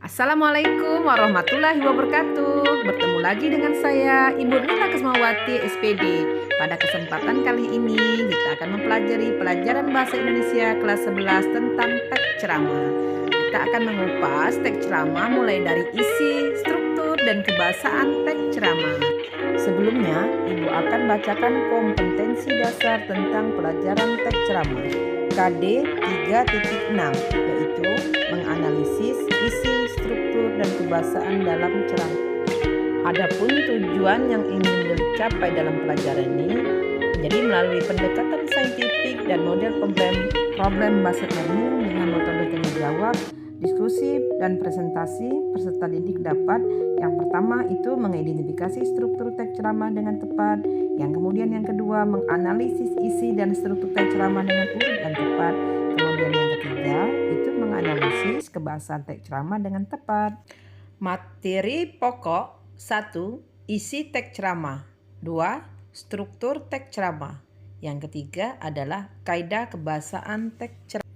Assalamualaikum warahmatullahi wabarakatuh. Bertemu lagi dengan saya, Ibu Nila Kesmawati, SPD. Pada kesempatan kali ini, kita akan mempelajari pelajaran Bahasa Indonesia kelas 11 tentang teks ceramah. Kita akan mengupas teks ceramah mulai dari isi, struktur, dan kebahasaan teks ceramah. Sebelumnya, Ibu akan bacakan kompetensi dasar tentang pelajaran teks ceramah KD 3.6, yaitu menganalisis isi, struktur, dan kebahasaan dalam ceramah. Adapun tujuan yang ingin dicapai dalam pelajaran ini, jadi melalui pendekatan saintifik dan model problem based learning dengan metode tanya jawab, diskusi, dan presentasi, peserta didik dapat yang pertama itu mengidentifikasi struktur teks ceramah dengan tepat, yang kedua menganalisis isi dan struktur teks ceramah dengan urut dan tepat, kemudian yang ketiga itu menganalisis kebahasaan teks ceramah dengan tepat. Materi pokok 1. Isi teks ceramah. 2. Struktur teks ceramah. Yang ketiga adalah kaidah kebahasaan teks ceramah.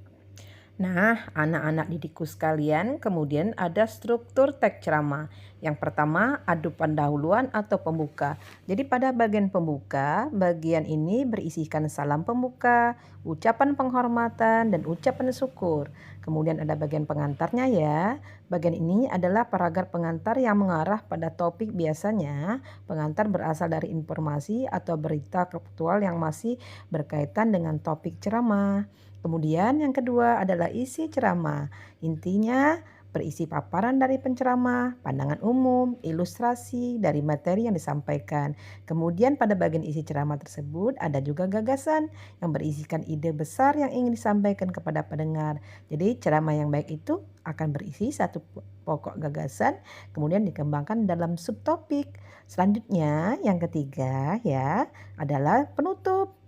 Nah, anak-anak didikku sekalian, kemudian ada struktur teks ceramah. Yang pertama, adu pendahuluan atau pembuka. Jadi pada bagian pembuka, bagian ini berisikan salam pembuka, ucapan penghormatan, dan ucapan syukur. Kemudian ada bagian pengantarnya ya. Bagian ini adalah paragraf pengantar yang mengarah pada topik. Biasanya pengantar berasal dari informasi atau berita faktual yang masih berkaitan dengan topik ceramah. Kemudian yang kedua adalah isi ceramah. Intinya berisi paparan dari penceramah, pandangan umum, ilustrasi dari materi yang disampaikan. Kemudian pada bagian isi ceramah tersebut ada juga gagasan yang berisikan ide besar yang ingin disampaikan kepada pendengar. Jadi ceramah yang baik itu akan berisi satu pokok gagasan, kemudian dikembangkan dalam subtopik. Selanjutnya yang ketiga ya adalah penutup.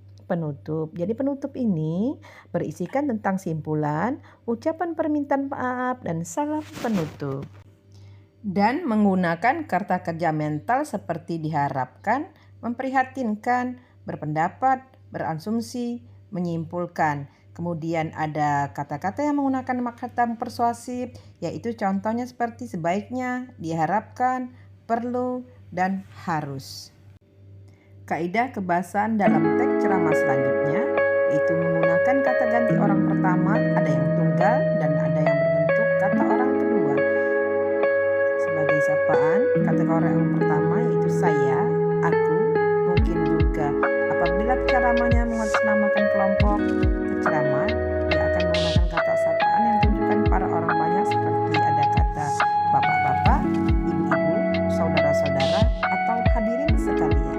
Jadi penutup ini berisikan tentang simpulan, ucapan permintaan maaf, dan salam penutup. Dan menggunakan kata kerja mental seperti diharapkan, memprihatinkan, berpendapat, berasumsi, menyimpulkan. Kemudian ada kata-kata yang menggunakan kata persuasif, yaitu contohnya seperti sebaiknya, diharapkan, perlu, dan harus. Kaidah kebahasaan dalam teks ceramah selanjutnya yaitu menggunakan kata ganti orang pertama, ada yang tunggal dan ada yang berbentuk kata orang kedua. Sebagai sapaan, kata orang pertama yaitu saya, aku, mungkin juga. Apabila ceramahnya mengatasnamakan kelompok ceramah, dia akan menggunakan kata sapaan yang ditujukan para orang banyak seperti ada kata bapak-bapak, ibu-ibu, saudara-saudara, atau hadirin sekalian.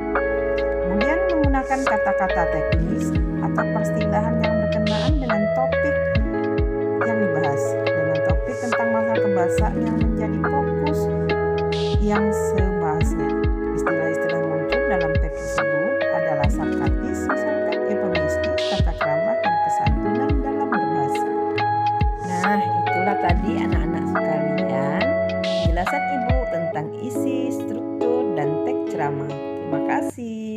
Kemudian menggunakan kata-kata teknis atau peristilahan yang berkenaan dengan topik yang dibahas. Dengan topik tentang masalah kebahasaan yang menjadi fokus yang sebahasnya. Istilah-istilah muncul dalam teks tersebut adalah sarkastis, misalkan eufemistik, tata krama, dan kesantunan dalam berbahasa. Nah, itulah tadi anak-anak sekalian penjelasan Ibu tentang isi, struktur, dan teks ceramah. Terima kasih.